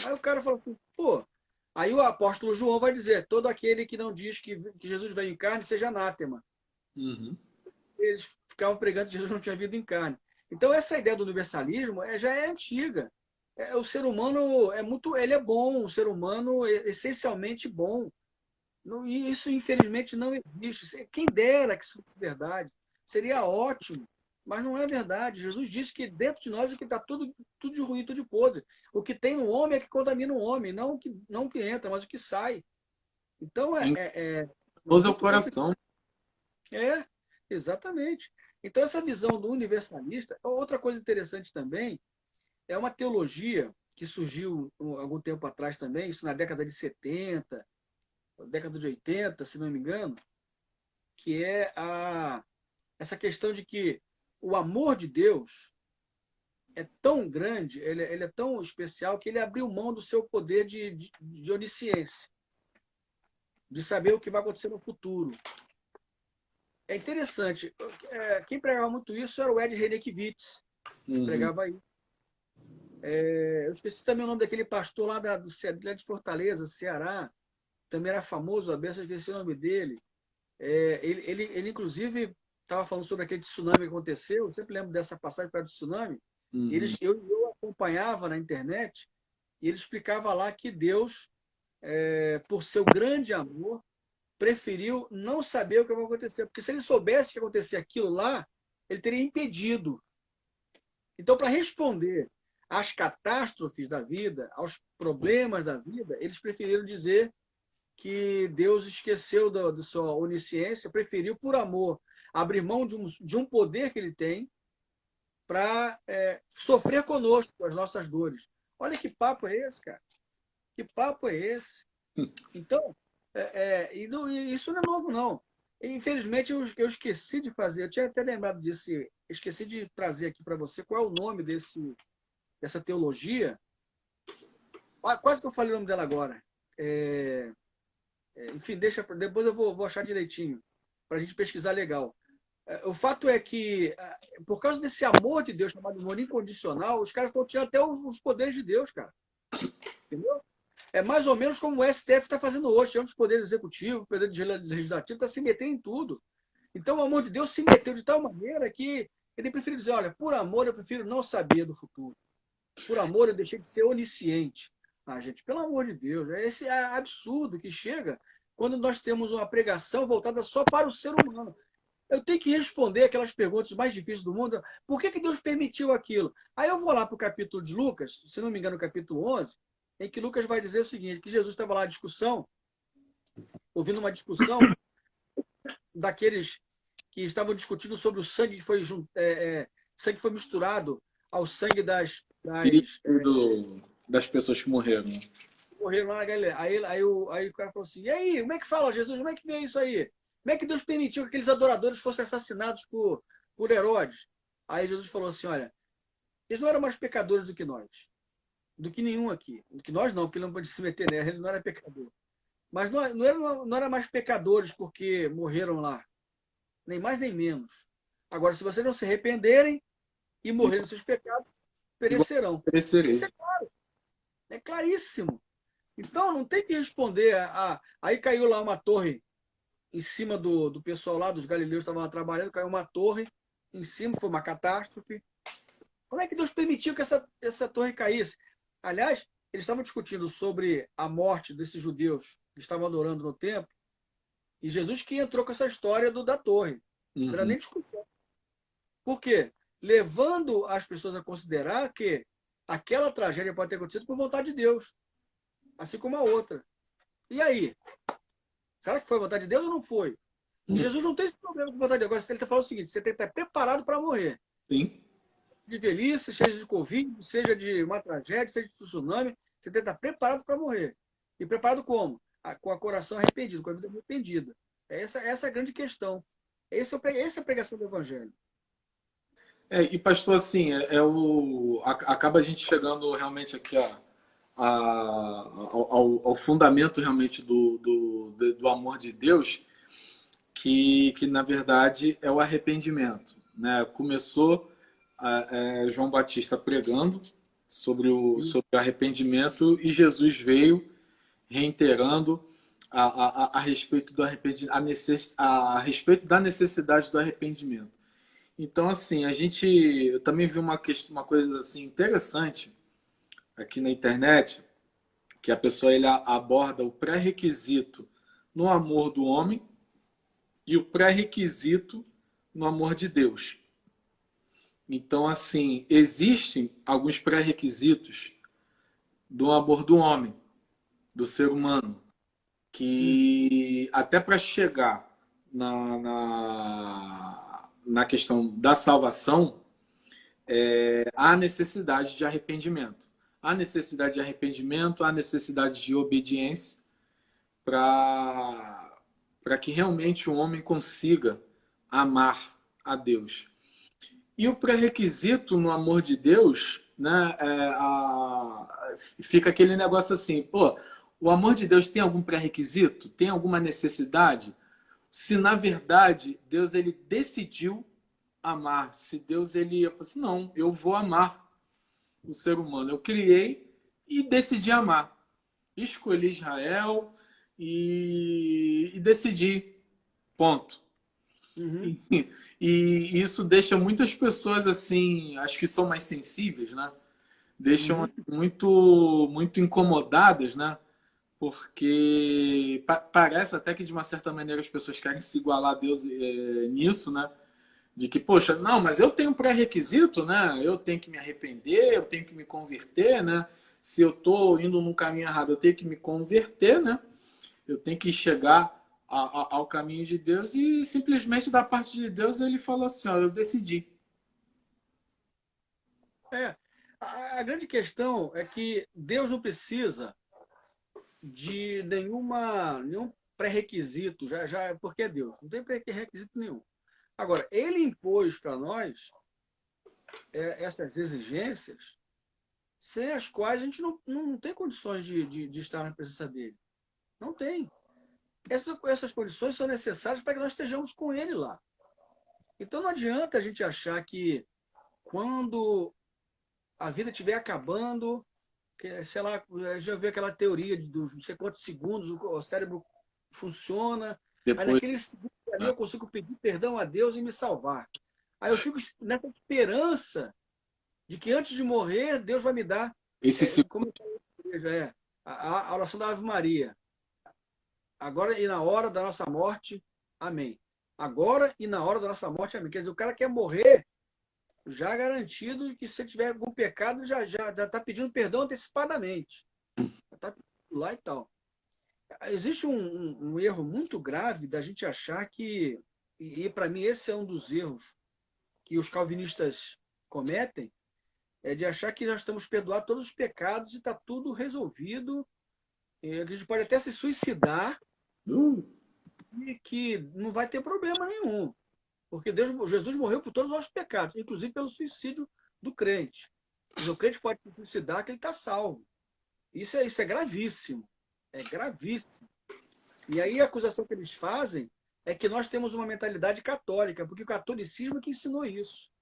Aí o cara fala assim, pô. Aí o apóstolo João vai dizer, todo aquele que não diz que Jesus veio em carne, seja anátema. Uhum. Eles ficavam pregando que Jesus não tinha vindo em carne. Então essa ideia do universalismo já é antiga. O ser humano ele é bom, o ser humano é essencialmente bom. E isso, infelizmente, não existe. Quem dera que isso fosse verdade. Seria ótimo. Mas não é verdade. Jesus disse que dentro de nós é que está tudo de ruim, tudo de podre. O que tem no homem é que contamina o homem, não o que entra, mas o que sai. Então, Deus é o coração. É, exatamente. Então, essa visão do universalista, outra coisa interessante também, é uma teologia que surgiu algum tempo atrás também, isso na década de 70, década de 80, se não me engano, que é essa questão de que o amor de Deus é tão grande, ele é tão especial, que ele abriu mão do seu poder de onisciência, de saber o que vai acontecer no futuro. É interessante. Quem pregava muito isso era o Ed Renekiewicz, pregava aí. Eu esqueci também o nome daquele pastor lá de Fortaleza, Ceará, também era famoso, a benção, esqueci o nome dele. Ele inclusive, estava falando sobre aquele tsunami que aconteceu, eu sempre lembro dessa passagem perto do tsunami. Eu acompanhava na internet e ele explicava lá que Deus, por seu grande amor, preferiu não saber o que vai acontecer, porque se ele soubesse que ia acontecer aquilo lá, ele teria impedido. Então, para responder às catástrofes da vida, aos problemas da vida, eles preferiram dizer que Deus esqueceu da sua onisciência, preferiu, por amor, abrir mão de um poder que ele tem para sofrer conosco as nossas dores. Olha que papo é esse, cara? Que papo é esse? Então, isso não é novo, não. Infelizmente, eu esqueci de fazer, eu tinha até lembrado disso, esqueci de trazer aqui para você qual é o nome dessa teologia. Quase que eu falei o nome dela agora. Enfim, depois eu vou achar direitinho, para a gente pesquisar legal. O fato é que, por causa desse amor de Deus, chamado amor incondicional, os caras estão tirando até os poderes de Deus, cara. Entendeu? É mais ou menos como o STF está fazendo hoje, tirando os poderes executivos, o poder legislativo, está se metendo em tudo. Então, o amor de Deus se meteu de tal maneira que ele preferiu dizer, olha, por amor eu prefiro não saber do futuro. Por amor eu deixei de ser onisciente. Gente, pelo amor de Deus, esse é absurdo que chega quando nós temos uma pregação voltada só para o ser humano. Eu tenho que responder aquelas perguntas mais difíceis do mundo. Por que Deus permitiu aquilo? Aí eu vou lá para o capítulo de Lucas, se não me engano, o capítulo 11, em que Lucas vai dizer o seguinte, que Jesus estava lá ouvindo uma discussão daqueles que estavam discutindo sobre o sangue que foi, sangue que foi misturado ao sangue das pessoas que morreram. Morreram lá na Galileia. Aí o cara falou assim, e aí, como é que fala, Jesus? Como é que vem isso aí? Como é que Deus permitiu que aqueles adoradores fossem assassinados por Herodes? Aí Jesus falou assim, olha, eles não eram mais pecadores do que nós. Do que nenhum aqui. Do que nós não, porque ele não pode se meter nela, ele não era pecador. Mas não era mais pecadores porque morreram lá. Nem mais nem menos. Agora, se vocês não se arrependerem e morrerem nos seus pecados, perecerão. Isso é claro. É claríssimo. Então, não tem que responder. Aí caiu lá uma torre em cima do pessoal lá, dos galileus que estavam lá trabalhando, caiu uma torre em cima, foi uma catástrofe. Como é que Deus permitiu que essa torre caísse? Aliás, eles estavam discutindo sobre a morte desses judeus que estavam adorando no templo, e Jesus que entrou com essa história da torre. Não era nem discussão. Por quê? Levando as pessoas a considerar que aquela tragédia pode ter acontecido por vontade de Deus, assim como a outra. E aí? Será que foi vontade de Deus ou não foi? E Jesus não tem esse problema com vontade de Deus. Agora, ele está falando o seguinte, você tem que estar preparado para morrer. Sim. De velhice, seja de Covid, seja de uma tragédia, seja de tsunami, você tem que estar preparado para morrer. E preparado como? Com o coração arrependido, com a vida arrependida. Essa é a grande questão. Essa é a pregação do Evangelho. E pastor, assim, acaba a gente chegando realmente aqui ao fundamento realmente do amor de Deus, que na verdade é o arrependimento, né? Começou João Batista pregando sobre o arrependimento e Jesus veio reiterando a respeito do arrependimento, a respeito da necessidade do arrependimento. Então, assim, eu também vi uma coisa assim interessante aqui na internet, que a pessoa aborda o pré-requisito no amor do homem e o pré-requisito no amor de Deus. Então, assim, existem alguns pré-requisitos do amor do homem, do ser humano, Hum. que até para chegar na questão da salvação, há necessidade de arrependimento. Há necessidade de arrependimento, há necessidade de obediência para que realmente o homem consiga amar a Deus. E o pré-requisito no amor de Deus, né, fica aquele negócio assim, pô, o amor de Deus tem algum pré-requisito? Tem alguma necessidade? Se na verdade Deus ele decidiu amar, se Deus ele falou assim, não, eu vou amar o ser humano, eu criei e decidi amar, escolhi Israel e decidi, ponto. Uhum. E isso deixa muitas pessoas assim, acho que são mais sensíveis, né? Deixam Uhum. muito incomodadas, né? Porque parece até que de uma certa maneira as pessoas querem se igualar a Deus nisso, né? De que, poxa, não, mas eu tenho um pré-requisito, né? Eu tenho que me arrepender, eu tenho que me converter, né? Se eu estou indo num caminho errado, eu tenho que me converter, né? Eu tenho que chegar ao caminho de Deus e simplesmente da parte de Deus ele falou assim, ó, eu decidi. É, a grande questão é que Deus não precisa de nenhum pré-requisito, porque é Deus, não tem pré-requisito nenhum. Agora, ele impôs para nós essas exigências sem as quais a gente não tem condições de estar na presença dele. Não tem. Essas condições são necessárias para que nós estejamos com ele lá. Então não adianta a gente achar que quando a vida estiver acabando, sei lá, já vi aquela teoria dos não sei quantos segundos o cérebro funciona, aí Depois, naquele segundo ali né? eu consigo pedir perdão a Deus e me salvar. Aí eu fico nessa esperança de que antes de morrer, Deus vai me dar, Esse como eu falei na igreja, a oração da Ave Maria. Agora e na hora da nossa morte, amém. Agora e na hora da nossa morte, amém. Quer dizer, o cara quer morrer já garantido que se tiver algum pecado, já está pedindo perdão antecipadamente. Já está pedindo lá e tal. Existe um erro muito grave da gente achar que, e para mim esse é um dos erros que os calvinistas cometem, é de achar que nós estamos perdoados todos os pecados e está tudo resolvido. E a gente pode até se suicidar Uh, e que não vai ter problema nenhum. Porque Jesus morreu por todos os nossos pecados, inclusive pelo suicídio do crente. Mas o crente pode se suicidar que ele está salvo. Isso é gravíssimo. É gravíssimo. E aí a acusação que eles fazem é que nós temos uma mentalidade católica, porque o catolicismo é que ensinou isso.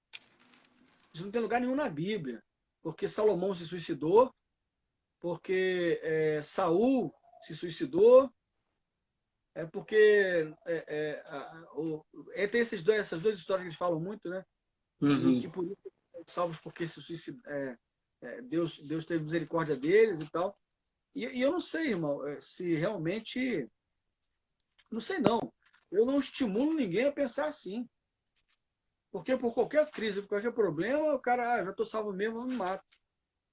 Isso não tem lugar nenhum na Bíblia. Porque Salomão se suicidou, porque Saul se suicidou, porque tem essas duas histórias que eles falam muito, né? E uhum. que por isso são salvos porque se suicid, Deus teve misericórdia deles e tal. E eu não sei, irmão, se realmente. Não sei, não. Eu não estimulo ninguém a pensar assim. Porque por qualquer crise, por qualquer problema, o cara, já estou salvo mesmo, eu me mato.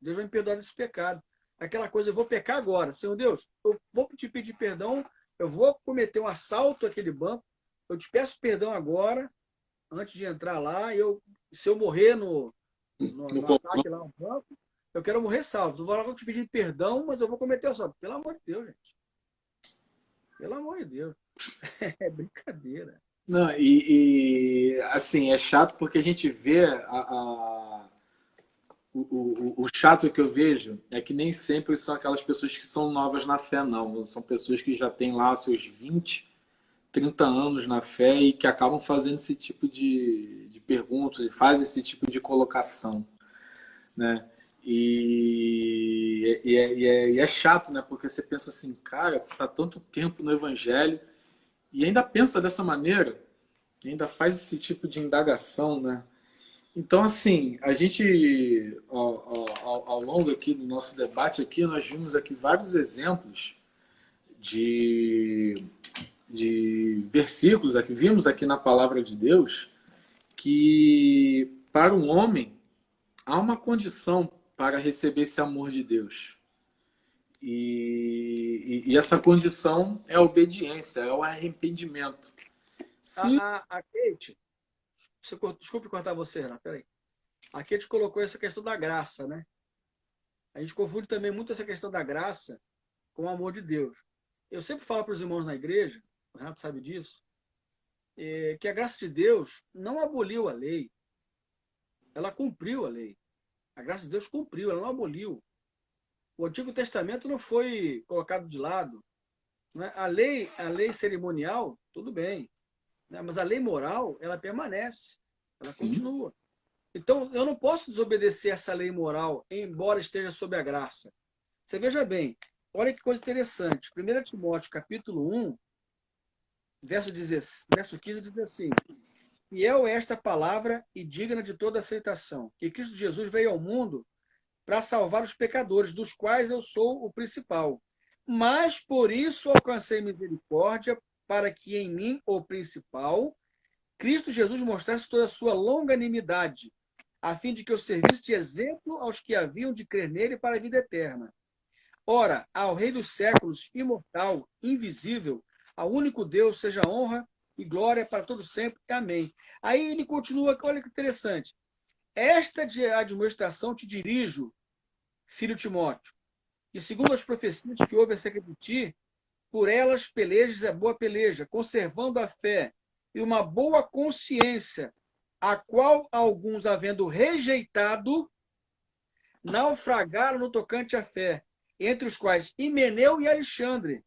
Deus vai me perdoar desse pecado. Aquela coisa, eu vou pecar agora. Senhor Deus, eu vou te pedir perdão, eu vou cometer um assalto àquele banco, eu te peço perdão agora, antes de entrar lá, se eu morrer No no confronto. ataque lá no banco, eu quero morrer salvo. Eu vou te pedir perdão, mas eu vou cometer o assalto. Pelo amor de Deus, gente. Pelo amor de Deus. É brincadeira. Não, assim, é chato porque a gente vê o chato que eu vejo é que nem sempre são aquelas pessoas que são novas na fé, não. São pessoas que já têm lá seus 20, 30 anos na fé e que acabam fazendo esse tipo de perguntas, e fazem esse tipo de colocação, né? E é chato, né? Porque você pensa assim, cara, você está tanto tempo no evangelho e ainda pensa dessa maneira, e ainda faz esse tipo de indagação, né? Então, assim, a gente, ao longo aqui do nosso debate aqui, nós vimos aqui vários exemplos de, de versículos, aqui, vimos aqui na palavra de Deus, que para um homem, há uma condição para receber esse amor de Deus. E essa condição é a obediência, é o arrependimento. Se... A Kate, desculpe cortar você, Renato, peraí. A Kate colocou essa questão da graça, né? A gente confunde também muito essa questão da graça com o amor de Deus. Eu sempre falo para os irmãos na igreja, o Renato sabe disso, que a graça de Deus não aboliu a lei, ela cumpriu a lei. A graça de Deus cumpriu, ela não aboliu. O Antigo Testamento não foi colocado de lado. Né? A lei cerimonial, tudo bem. Né? Mas a lei moral, ela permanece. Ela Sim. continua. Então, eu não posso desobedecer essa lei moral, embora esteja sob a graça. Você veja bem, olha que coisa interessante. 1 Timóteo, capítulo 1, verso 15, diz assim: fiel é esta palavra e digna de toda aceitação, que Cristo Jesus veio ao mundo para salvar os pecadores, dos quais eu sou o principal. Mas por isso alcancei misericórdia, para que em mim, o principal, Cristo Jesus mostrasse toda a sua longanimidade, a fim de que eu servisse de exemplo aos que haviam de crer nele para a vida eterna. Ora, ao Rei dos séculos, imortal, invisível, ao único Deus, seja honra e glória para todo sempre. Amém. Aí ele continua, olha que interessante. Esta admoestação te dirijo, filho Timóteo, e segundo as profecias que houve acerca de ti, por elas pelejas a boa peleja, conservando a fé e uma boa consciência, a qual alguns, havendo rejeitado, naufragaram no tocante à fé, entre os quais Himeneu e Alexandre,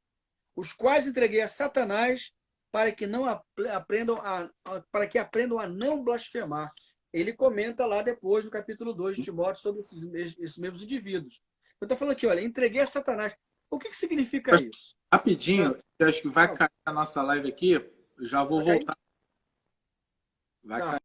os quais entreguei a Satanás para que não aprendam a não blasfemar. Ele comenta lá depois, no capítulo 2 de Timóteo, sobre esses mesmos indivíduos. Eu estou falando aqui, olha, entreguei a Satanás. O que significa isso? Rapidinho, eu acho que vai cair a nossa live aqui, eu já vou voltar. Vai cair.